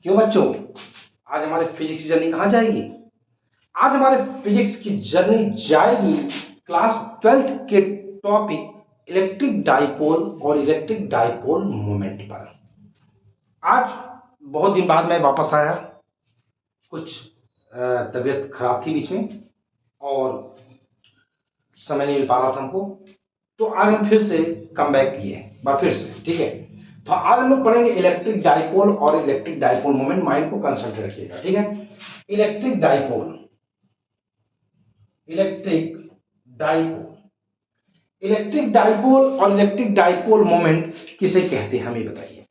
क्यों बच्चों, आज हमारे फिजिक्स की जर्नी कहाँ जाएगी? आज हमारे फिजिक्स की जर्नी जाएगी क्लास 12th के टॉपिक इलेक्ट्रिक डाइपोल और इलेक्ट्रिक डाइपोल मोमेंट पर। आज बहुत दिन बाद मैं वापस आया, कुछ तबीयत खराब थी बीच में और समय नहीं मिल पा रहा था हमको, तो आज हम फिर से कम बैक किए बार फिर से, ठीक है। तो आज हम लोग पढ़ेंगे इलेक्ट्रिक डाइपोल और इलेक्ट्रिक डाइपोल मोमेंट। माइंड को कंसंट्रेट रखिएगा, ठीक है। Electric dipole, electric dipole, electric dipole और इलेक्ट्रिक डाइपोल मोमेंट किसे कहते हैं, हमें बताइए।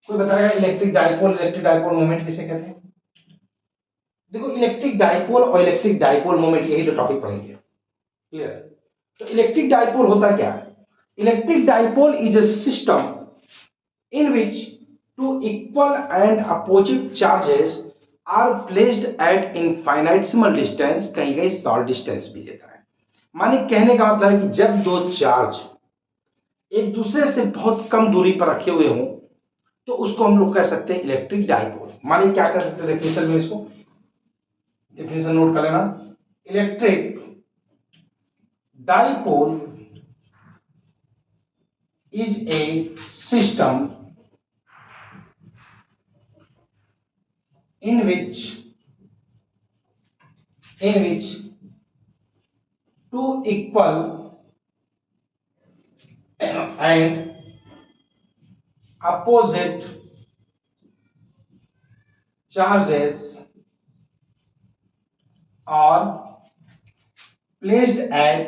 कोई बताएगा इलेक्ट्रिक डाइपोल मोमेंट किसे कहते हैं? देखो, इलेक्ट्रिक डाइपोल और इलेक्ट्रिक डाइपोल मोमेंट, यही तो टॉपिक पढ़ेंगे, क्लियर। तो इलेक्ट्रिक डाइपोल होता क्या है? Electric dipole is a system in which two equal and opposite charges are placed at infinitesimal distance, कहीं कहीं शॉर्ट डिस्टेंस भी देता है। माने कहने का मतलब है कि जब दो चार्ज एक दूसरे से बहुत कम दूरी पर रखे हुए हों तो उसको हम लोग कह सकते हैं इलेक्ट्रिक डाइपोल। माने क्या कह सकते हैं डेफिनेशन में, इसको डेफिनेशन नोट कर लेना। Electric dipole is a system in which two equal and opposite charges are placed at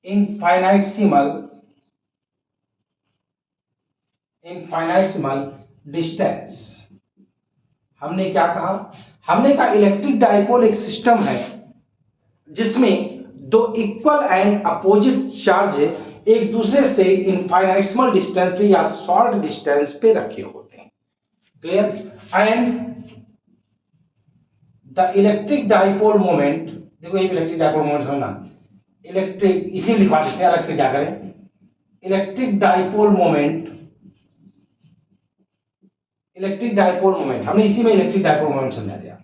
infinitesimal distance। हमने क्या कहा? हमने कहा इलेक्ट्रिक डाइपोल एक सिस्टम है जिसमें दो इक्वल एंड अपोजिट चार्ज एक दूसरे से इनफाइनाइटसिमल डिस्टेंस पे या शॉर्ट डिस्टेंस पे रखे होते हैं, clear. And the electric dipole moment, देखो ये इलेक्ट्रिक डाइपोल मोमेंट समझना, इलेक्ट्रिक इसी लिखवा देते हैं, अलग से क्या करें। Electric dipole moment, electric dipole moment हमने इसी में इलेक्ट्रिक डाइपोल मोमेंट समझा दिया,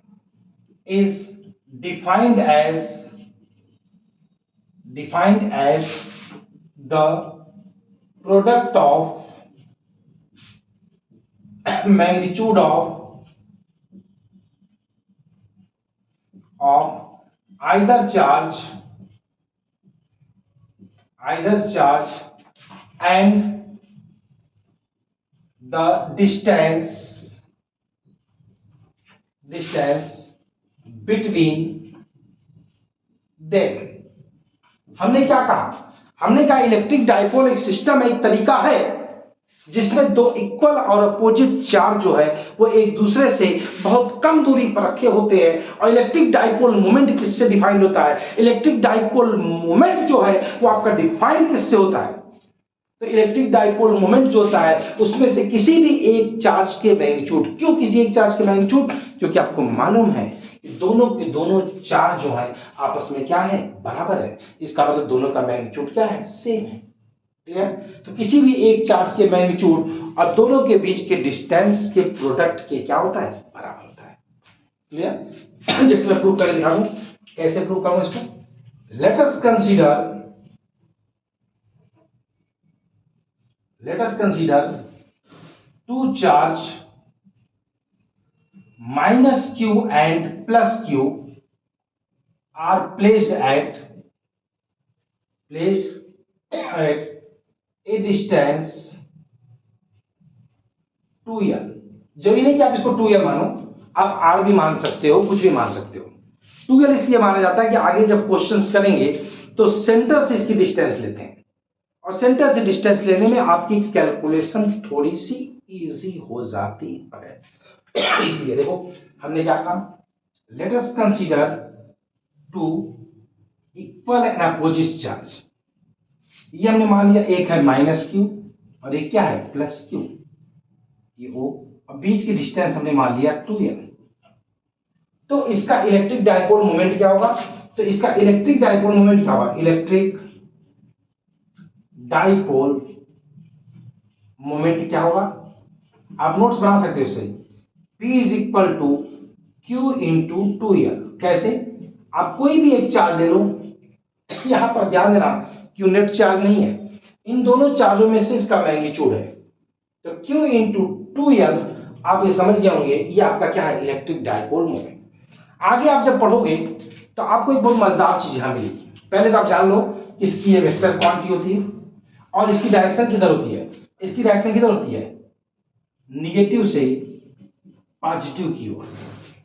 is defined as the product of magnitude of either charge and the distance between them। हमने क्या कहा? हमने कहा इलेक्ट्रिक डाइपोल एक सिस्टम, एक तरीका है जिसमें दो इक्वल और अपोजिट चार्ज जो है वो एक दूसरे से बहुत कम दूरी पर रखे होते हैं। और इलेक्ट्रिक डाइपोल मोमेंट किससे डिफाइंड होता है? इलेक्ट्रिक डाइपोल मोमेंट जो है वो आपका डिफाइन किससे होता है? तो इलेक्ट्रिक डाइपोल मोमेंट जो होता है उसमें से किसी भी एक चार्ज के मैग्नीट्यूड, क्यों किसी एक चार्ज के मैग्नीट्यूड? क्योंकि आपको मालूम है कि दोनों के दोनों चार्ज जो है आपस में क्या है? बराबर है। इसका मतलब दोनों का मैग्नीट्यूड क्या है? सेम है, क्लियर। तो किसी भी एक चार्ज के मैग्नीट्यूड और दोनों के बीच के डिस्टेंस के प्रोडक्ट के क्या होता है? बराबर होता है, क्लियर। जैसे मैं प्रूव करके दिखा दूं, कैसे प्रूव करूं इसको? Let us consider two charge minus q and plus q are placed at a distance 2l। जरूरी नहीं कि आप इसको 2l मानो, आप r भी मान सकते हो, कुछ भी मान सकते हो। 2l इसलिए माना जाता है कि आगे जब क्वेश्चंस करेंगे तो सेंटर से इसकी डिस्टेंस लेते हैं और सेंटर से डिस्टेंस लेने में आपकी कैलकुलेशन थोड़ी सी इजी हो जाती है। इसलिए देखो हमने क्या कहा, let us consider two equal and opposite charge. ये हमने मान लिया, एक है माइनस क्यू और एक क्या है? Plus Q. ये ओ, अब बीच की डिस्टेंस हमने मान लिया 2l। तो इसका इलेक्ट्रिक डाइपोल मोमेंट क्या होगा? तो इसका इलेक्ट्रिक डाइपोल मोमेंट क्या होगा? इलेक्ट्रिक डाइपोल मोमेंट क्या होगा, आप नोट्स बना सकते हो इससे, P is equal to Q into 2L। कैसे, आप कोई भी एक चार्ज ले लो, यहां पर ध्यान देना Q नेट चार्ज नहीं है, इन दोनों चार्जों में से इसका मैग्नीट्यूड है, तो Q इंटू 2L आप ये समझ गए होंगे, ये आपका क्या है, इलेक्ट्रिक डाइपोल मोमेंट। आगे आप जब पढ़ोगे तो आपको एक बहुत मजेदार चीज यहां मिलेगी। पहले तो आप जान लो कि इसकी ये वेक्टर क्वांटिटी होती है और इसकी डायरेक्शन किधर होती है, इसकी डायरेक्शन किधर होती है, निगेटिव से पॉजिटिव की ओर।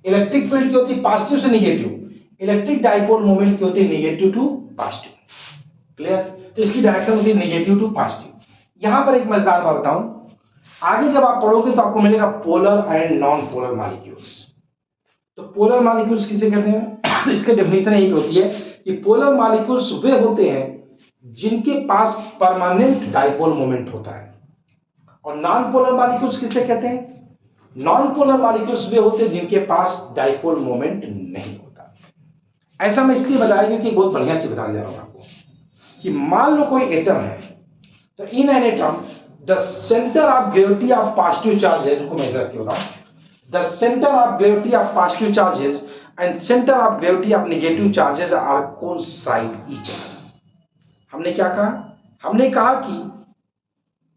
इलेक्ट्रिक फील्ड की होती है पॉजिटिव से निगेटिव, इलेक्ट्रिक डाइपोल मोमेंट की होती है निगेटिव टू पॉजिटिव। क्लियर, तो इसकी डायरेक्शन होती है निगेटिव टू पॉजिटिव। यहां पर एक मजेदार बात बताऊं, आगे जब आप पढ़ोगे तो आपको मिलेगा polar and non polar molecules. तो पोलर मॉलिक्यूल्स किसे कहते हैं इसके डेफिनेशन यही होती है कि पोलर मॉलिक्यूल्स वे होते हैं जिनके पास परमानेंट डाइपोल मोमेंट होता है, और नॉन पोलर मॉलिक्यूल्स किसे कहते हैं, नॉन पोलर मॉलिक्यूल्स वे होते हैं जिनके पास डाइपोल मोमेंट नहीं होता। ऐसा मैं इसलिए बताया क्योंकि बहुत बढ़िया चीज बताने जा रहा हूं आपको कि मान लो कोई एटम है, तो in an atom the centre of gravity of positive charges को मैं रख के बताऊं, the centre of gravity of positive charges and centre of gravity of negative charges are coincide each other. हमने क्या कहा, हमने कहा कि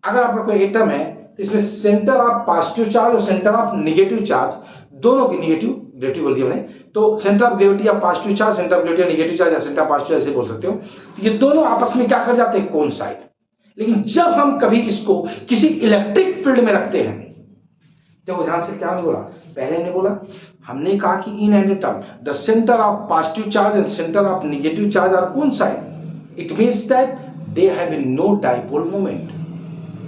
अगर आपका कोई एटम है तो इसमें सेंटर ऑफ पॉजिटिव चार्ज और सेंटर ऑफ नेगेटिव चार्ज दोनों की नेगेटिव ग्रेविटी बोल दिया हमने, तो centre of gravity of positive charge, centre of gravity of negative charge या सेंटर ऑफ पॉजिटिव ऐसे बोल सकते हो, तो ये दोनों आपस में क्या कर जाते हैं, कोइंसाइड। लेकिन जब हम कभी इसको किसी इलेक्ट्रिक फील्ड में रखते हैं, देखो ध्यान से क्या हमने बोला, पहले हमने बोला, हमने कहा कि in an atom the centre of positive charge and centre of negative charge are coincide, it means that they have no dipole moment.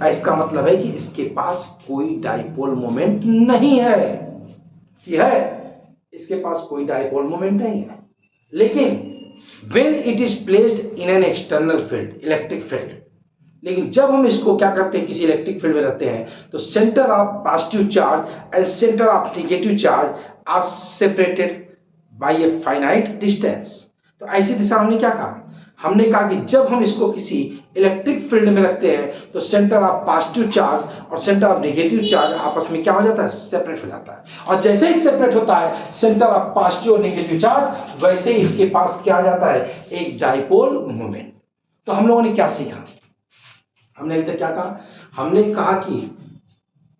इसका मतलब है कि इसके पास कोई डाइपोल मोमेंट नहीं है, यह है इसके पास कोई डाइपोल मोमेंट नहीं है। लेकिन when it is placed in an external field, electric field, लेकिन जब हम इसको क्या करते हैं, किसी इलेक्ट्रिक फील्ड में रखते हैं, तो centre of positive charge and centre of negative charge are separated by a finite distance. तो ऐसी दिशा हमने क्या कहा, हमने कहा कि जब हम इसको किसी इलेक्ट्रिक फील्ड में रखते हैं तो सेंटर ऑफ पॉजिटिव चार्ज और सेंटर ऑफ नेगेटिव चार्ज आपस में क्या हो जाता है, सेपरेट हो जाता है, और जैसे ही सेपरेट होता है सेंटर ऑफ पॉजिटिव और नेगेटिव चार्ज, वैसे ही इसके पास क्या आ जाता है, एक डाइपोल मोमेंट। तो हम लोगों ने क्या सीखा, हमने अभी तक क्या कहा, हमने कहा कि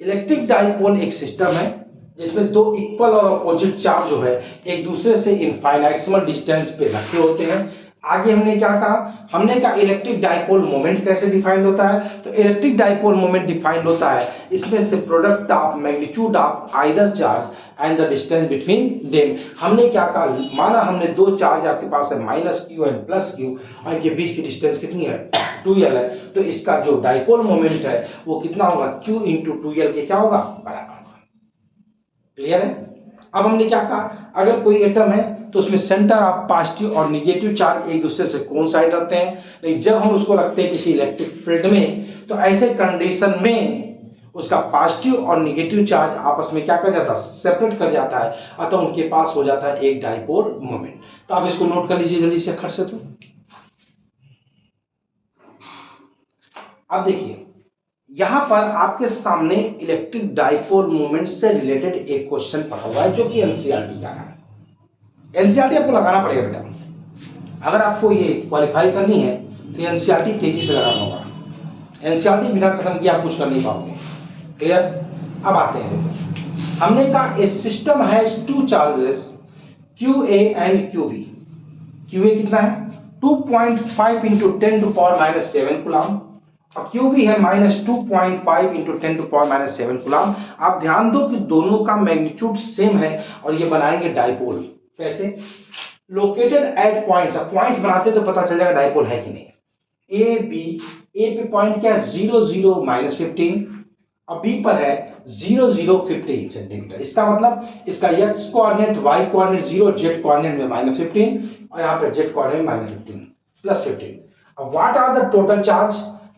इलेक्ट्रिक डाइपोल एक सिस्टम है जिसमें दो इक्वल और अपोजिट चार्ज जो है एक दूसरे से इनफाइनाइटेसिमल डिस्टेंस पे रखे होते हैं। आगे हमने क्या कहा, हमने कहा इलेक्ट्रिक डाइपोल मोमेंट कैसे डिफाइंड होता है, तो इलेक्ट्रिक डाइपोल मोमेंट डिफाइंड होता है इसमें से product of magnitude of either charge and the distance between them. हमने क्या कहा, माना हमने दो चार्ज आपके पास है -q एंड +q और इनके बीच की डिस्टेंस कितनी है, 2l है, तो इसका जो डाइपोल मोमेंट है वो कितना होगा, q इंटू 2l के क्या होगा, बराबर होगा। क्लियर है। अब हमने क्या कहा, अगर कोई एटम है तो उसमें सेंटर ऑफ पॉजिटिव और नेगेटिव चार्ज एक दूसरे से कोइंसाइड रहते हैं, लेकिन जब हम उसको रखते हैं किसी इलेक्ट्रिक फील्ड में तो ऐसे कंडीशन में उसका पॉजिटिव और नेगेटिव चार्ज आपस में क्या कर जाता है, सेपरेट कर जाता है, अतः उनके पास हो जाता है एक डाइपोल मोमेंट। तो आप इसको नोट कर लीजिए जल्दी से अक्षर से। तो अब देखिए यहां पर आपके सामने इलेक्ट्रिक डाइपोल मोमेंट से रिलेटेड एक क्वेश्चन पड़ा हुआ है जो कि एनसीईआरटी का है। एनसीईआरटी आपको लगाना पड़ेगा बेटा, अगर आपको ये क्वालिफाई करनी है तो एनसीईआरटी तेजी से लगाना होगा। एनसीईआरटी बिना खत्म किए आप कुछ कर नहीं पाओगे। क्लियर। अब आते हैं, देखो हमने कहा a system has two charges QA and QB। QA कितना है, 2.5 इंटू 10⁻⁷ कूलम और QB है -2.5 इंटू 10⁻⁷ कूलम। आप ध्यान दो कि दोनों का मैग्नीट्यूड सेम है और ये बनाएंगे डाइपोल। कैसे, लोकेटेड एट पॉइंट्स, अब पॉइंट्स बनाते तो पता चल जाएगा डाइपोल है कि नहीं। ए बी, ए पे पॉइंट क्या है 0 0 -15 और बी पर है 0 0 15 सेंटीमीटर। इसका मतलब इसका x coordinate, y coordinate 0, z coordinate में -15 और यहाँ पे z कोऑर्डिनेट -15 +15। अब what are the total charge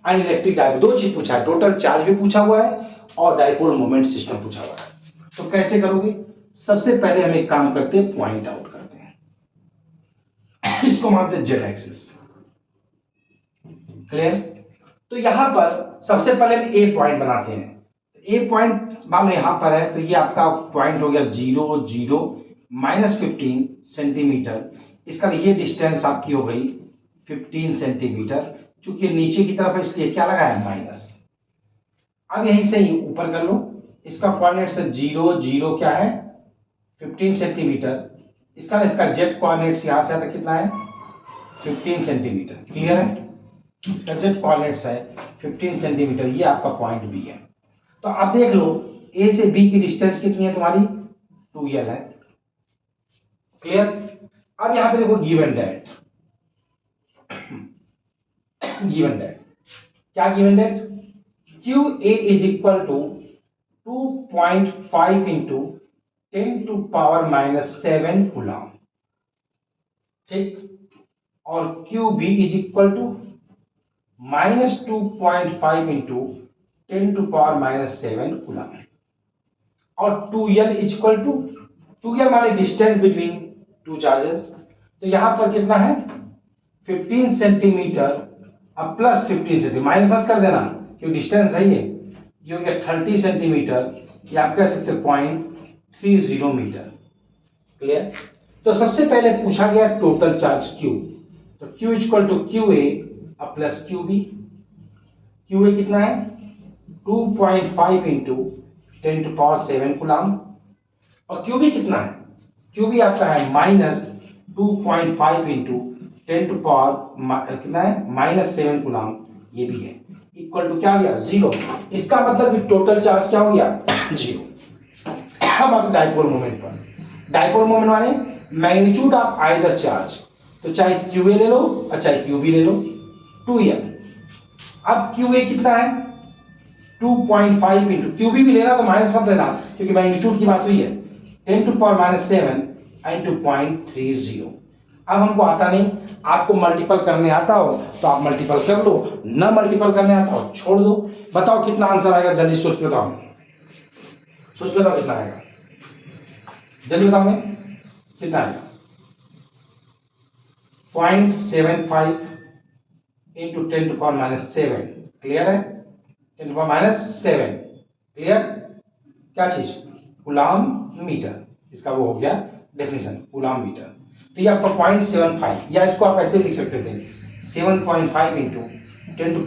and electric dipole, दो चीज पूछा है, टोटल चार्ज भी पूछा हुआ है और डाइपोल मोमेंट सिस्टम पूछा हुआ है। तो कैसे करोगे, सबसे पहले हम एक काम करते हैं, पॉइंट आउट करते हैं, इसको मानते हैं जेड एक्सिस। क्लियर। तो यहां पर सबसे पहले हम ए पॉइंट बनाते हैं। ए पॉइंट मान लो यहां पर है, तो ये आपका पॉइंट हो गया 0 0 -15 सेंटीमीटर। इसका ये डिस्टेंस आपकी हो गई 15 सेंटीमीटर। चूंकि नीचे की तरफ है इसलिए क्या लगा है माइनस। अब यहीं से ही ऊपर कर लो, इसका कोऑर्डिनेट से 0 0 क्या है 15 सेंटीमीटर। इसका जेड कोऑर्डिनेट्स यहां से आता कितना है 15 सेंटीमीटर। क्लियर है? इसका जेड कोऑर्डिनेट्स है 15 सेंटीमीटर। ये आपका पॉइंट बी है। तो आप देख लो ए से बी की डिस्टेंस कितनी है तुम्हारी 2l है। क्लियर? अब यहां पे देखो गिवन दैट क्या given that q a is equal to 2.5 into 10⁻⁷ coulomb. ठीक? और q b is equal to -2.5 into 10⁻⁷ coulomb. और 2l is equal to 2l माने डिस्टेंस बिटवीन टू चार्जेस। तो यहां पर कितना है 15 सेंटीमीटर। अब प्लस 15 सेंटीमीटर माइनस मत कर देना क्योंकि डिस्टेंस है ये हो गया 30 सेंटीमीटर। ये आप कह सकते 0.30 मीटर। क्लियर? तो सबसे पहले पूछा गया टोटल चार्ज Q। तो Q is equal to q a plus q b. Q a कितना है 2.5 इंटू 10⁻⁷ कूलम। और क्यू बी कितना है क्यू बी आपका है -2.5 इंटू 10⁻⁷ कूलम। ये भी है इक्वल टू क्या हो गया 0। इसका मतलब टोटल चार्ज क्या हो गया 0। अब आप डाइपोल मोमेंट पर, डाइपोल मोमेंट माने मैग्नीट्यूड ऑफ आइदर चार्ज। तो चाहे QA ले लो और चाहे QB ले लो 2l। अब QA कितना है 2.5 इंटू QB भी लेना तो माइनस मत लेना क्योंकि मैग्नीट्यूड की बात हुई है 10⁻⁷ इंटू 0.30। अब हमको आता नहीं, आपको मल्टीपल करने आता हो तो आप मल्टीपल कर लो, न मल्टीपल करने आता हो छोड़ दो। बताओ कितना आंसर आएगा, जल्दी सोच के बताओ, सोच के बताओ कितना आएगा, जल्दी बताओ मैं कितना आएगा 0.75 इंटू 10⁻⁷। क्लियर है? 10⁻⁷। क्लियर? क्या चीज कूलम मीटर। इसका वो हो गया डेफिनेशन कूलम मीटर। तो ये आपका 0.75 या इसको आप ऐसे भी लिख सकते थे 7.5 इंटू 10⁻⁸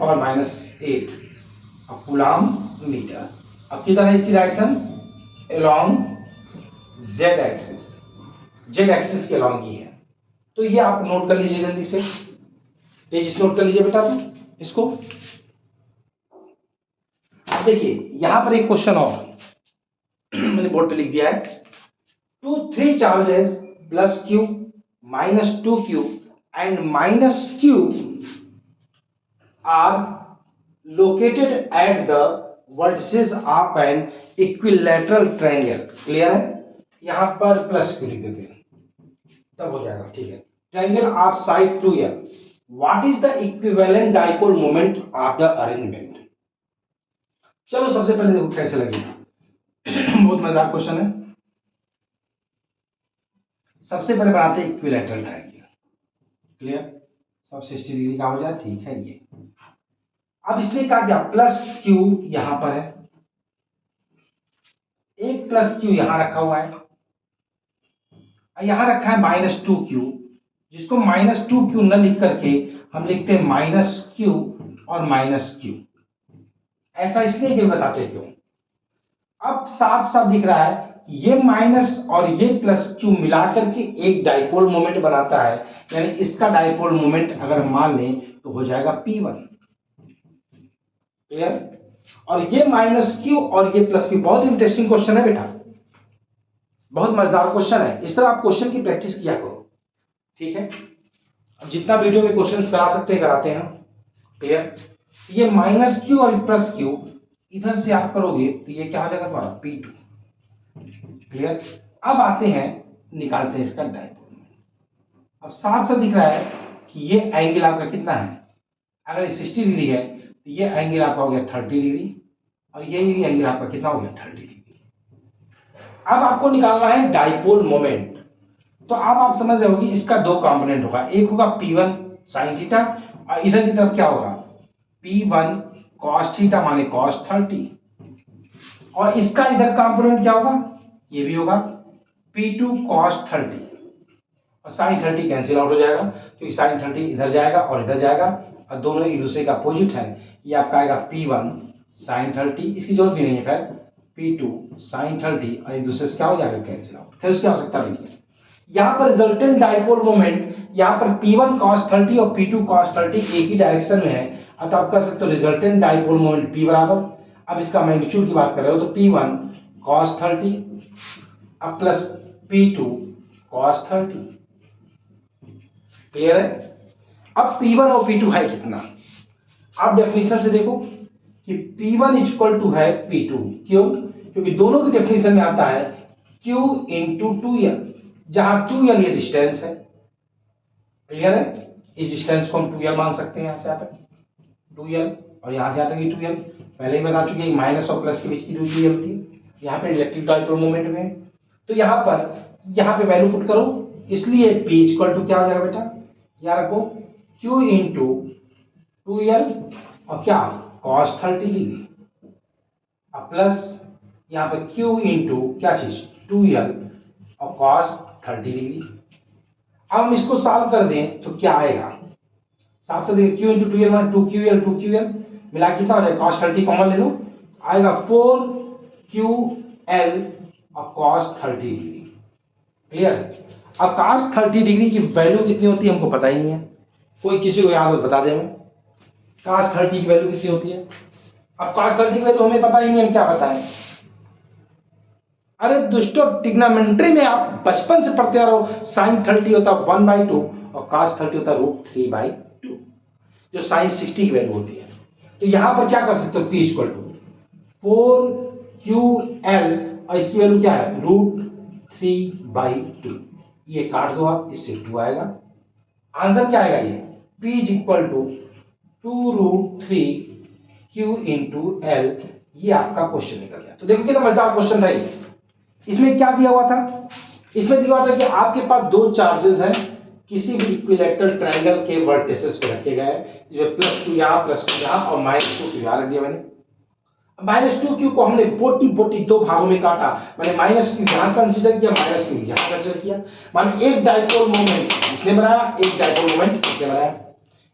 कूलम मीटर। अब किधर है इसकी direction along Z axis, Z axis के अलोंग ही है। तो ये आप नोट कर लीजिए जल्दी से, तेजी से नोट कर लीजिए बेटा तो इसको। अब देखिए यहां पर एक क्वेश्चन और मैंने बोर्ड पे लिख दिया है 3 charges plus Q -2Q and -Q are located at the vertices of an equilateral triangle। Clear है? यहां पर प्लस Q लिख देते हैं तब हो जाएगा। ठीक है? Triangle of side 2l। What is the equivalent dipole moment of the arrangement. चलो सबसे पहले देखो कैसे लगेगा बहुत मजेदार क्वेश्चन है। सबसे पहले बनाते हैं इक्विलैटरल ट्रायंगल। क्लियर? सब 60 डिग्री का हो जाए। ठीक है? ये अब इसने कहा क्या प्लस Q यहां पर है, एक प्लस Q यहां रखा हुआ है, यहां रखा है -2Q, जिसको -2Q न लिख करके हम लिखते हैं -Q और -Q। ऐसा इसलिए क्यों बताते क्यों। अब साफ साफ दिख रहा है ये माइनस और ये प्लस Q मिलाकर के एक डाइपोल मोमेंट बनाता है। यानी इसका डाइपोल मोमेंट अगर मान लें तो हो जाएगा P1। क्लियर? और ये -Q और ये प्लस Q बहुत इंटरेस्टिंग क्वेश्चन है बेटा, बहुत मजेदार क्वेश्चन है। इस तरह आप क्वेश्चन की प्रैक्टिस किया करो। ठीक है? अब जितना वीडियो में क्वेश्चन करा सकते हैं कराते हैं। क्लियर? ये -Q और प्लस Q इधर से आप करोगे तो ये क्या हो जाएगा तुम्हारा P2। क्लियर? अब आते हैं निकालते हैं इसका डाइपोल। अब साफ साफ दिख रहा है कि ये एंगल आपका कितना है, अगर 60 डिग्री है तो ये एंगल आपका हो गया 30 डिग्री और ये एंगल आपका कितना हो गया 30 डिग्री। अब आपको निकालना है डाइपोल मोमेंट। तो अब आप समझ रहे होगी इसका दो कंपोनेंट होगा, एक होगा P1 sin थीटा और इधर की तरफ क्या होगा P1 cos थीटा माने cos 30, और इसका इधर कंपोनेंट क्या होगा, ये भी होगा P2 cos 30, और sin 30 कैंसिल आउट हो जाएगा क्योंकि sin 30 इधर जाएगा और इधर जाएगा और दोनों एक दूसरे का अपोजिट है। ये आपका आएगा P1 sin 30, इसकी जरूरत भी नहीं है, खैर P2 sin 30 और एक दूसरे से क्या हो जाएगा, कैंसिल आउट, खैर उसकी आवश्यकता भी नहीं है। यहाँ पर रिजल्टेंट डाइपोल मोमेंट, यहाँ पर P1 cos 30 और P2 cos 30 एक ही डायरेक्शन में है, अतः आप कह सकते हो रिजल्टेंट डाइपोल मोमेंट P बराबर, अब इसका मैग्नीट्यूड की बात कर रहे हो तो P1 cos 30 अब प्लस P2 cos 30, क्लियर है। अब P1 और P2 है कितना, आप डेफिनेशन से देखो कि P1 इक्वल टू है P2, क्यों, क्योंकि दोनों की डेफिनेशन में आता है Q इंटू 2L, जहां 2L ये डिस्टेंस है, क्लियर है, इस डिस्टेंस को हम 2L मान सकते हैं, यहां से यहां तक 2L और यहां से यहां तक 2L, पहले ही बता चुके हैं माइनस और प्लस के बीच की दूरी 2L होती है, यहाँ पे इलेक्ट्रिक डाइपोल मोमेंट में, तो यहाँ पे वैल्यू पुट करो, इसलिए P इक्वल टू क्या हो जाएगा बेटा, यहाँ रखो Q इंटू 2L और क्या cos 30 डिग्री, अब प्लस यहाँ पे Q इंटू क्या चीज 2L और cos 30 डिग्री। अब हम इसको सॉल्व कर दें तो क्या आएगा, साफ से देखिए Q इंटू 2L माने 2QL मिला कितना हो जाएगा, cos 30 कॉमन ले लो, आएगा 4QL और cos 30 डिग्री, क्लियर। अब cos 30 डिग्री की वैल्यू कितनी होती है हमको पता ही नहीं है, कोई किसी को याद हो बता दे, हमें cos 30 की वैल्यू कितनी होती है, अब cos 30 की वैल्यू हमें पता ही नहीं, हम क्या बताएं, अरे दोस्तों ट्रिग्नोमेट्री में आप बचपन से पढ़ते आ रहे हो, sin 30 होता है 1/2 और cos 30 होता है √3/2, जो sin 60 की वैल्यू होती है। तो यहां पर क्या कर सकते हो, P इक्वल टू 4QL और इसकी वैल्यू क्या है √3/2, ये काट दो आप, इससे 2 आएगा, आंसर क्या आएगा, ये P equal to 2√3Q into L, ये आपका क्वेश्चन निकल गया। तो देखो कितना मजेदार क्वेश्चन था ये। इसमें क्या दिया हुआ था, इसमें दिया हुआ था कि आपके पास दो चार्जेस हैं किसी भी इक्विलैटरल ट्रायंगल के वर्टिसेस पे रखे गए, जो +2 यहाँ +2 यहाँ और -2 यहाँ रख दिया मैंने। -2Q को हमने बोटी बोटी दो भागों में काटा, मैंने -Q यहाँ कंसीडर किया, -Q यहाँ कंसीडर किया, माने एक डाइपोल मोमेंट इसने बनाया, एक डाइपोल मोमेंट इसने बनाया।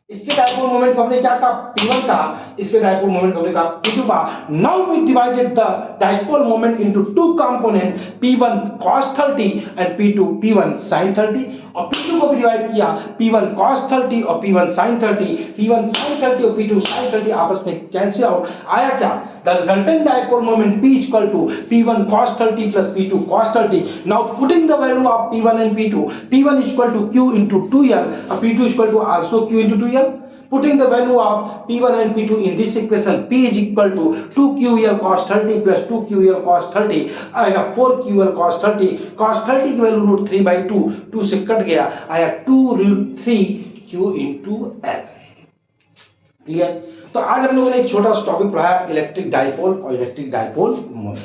इसके डाइपोल मोमेंट को हमने क्या कहा, P1 कहा, इसके डाइपोल मोमेंट को हमने कहा P2 कहा। Now we divided the dipole moment into two component, P1 cos 30 and P1 sin 30, और P2 को भी डिवाइड किया P1 cos 30 और P1 sin 30, P1 sin 30 और P2 sin 30 आपस में कैंसिल आउट, आया क्या, the resultant dipole moment P equal to P1 cos 30 plus P2 cos 30। Now putting the value of P1 and P2, P1 equal to Q into 2L और P2 equal to also Q into 2L, putting the value of P1 and P2 in this equation, P is equal to 2QL cos 30 plus 2QL cos 30 आएगा 4QL cos 30, cos 30 की value √3/2, 2 से cut गया, आया 2√3Q into L, clear. तो आज हम लोगों ने एक छोटा सा टॉपिक पढ़ाया, इलेक्ट्रिक डाइपोल और इलेक्ट्रिक डाइपोल मोमेंट,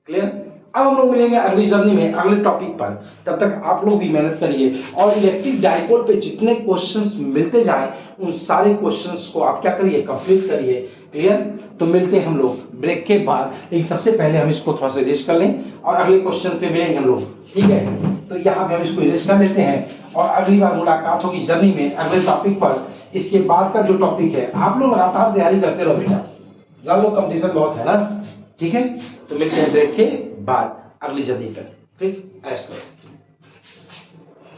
क्लियर। अब हम लोग मिलेंगे अगली जर्नी में अगले टॉपिक पर, तब तक आप लोग भी मेहनत करिए और इलेक्ट्रिक डाइपोल पे जितने क्वेश्चंस मिलते जाएं उन सारे क्वेश्चंस को आप क्या करिए, कंप्लीट करिए, क्लियर। तो मिलते हैं हम लोग ब्रेक के बाद, लेकिन सबसे पहले हम इसको थोड़ा सा इरेज कर लें और अगले क्वेश्चन पे मिलेंगे हम लोग, ठीक है। तो यहाँ पे हम इसको इरेज कर लेते हैं और अगली बार मुलाकात होगी जर्नी में अगले टॉपिक पर। इसके बाद का जो टॉपिक है, आप लोग लगातार तैयारी करते रहो बेटा, जान लो कंपटीशन बहुत है ना, ठीक है। तो मिलते हैं ब्रेक के बाद अगली जर्नी पर, ठीक, ऐसा।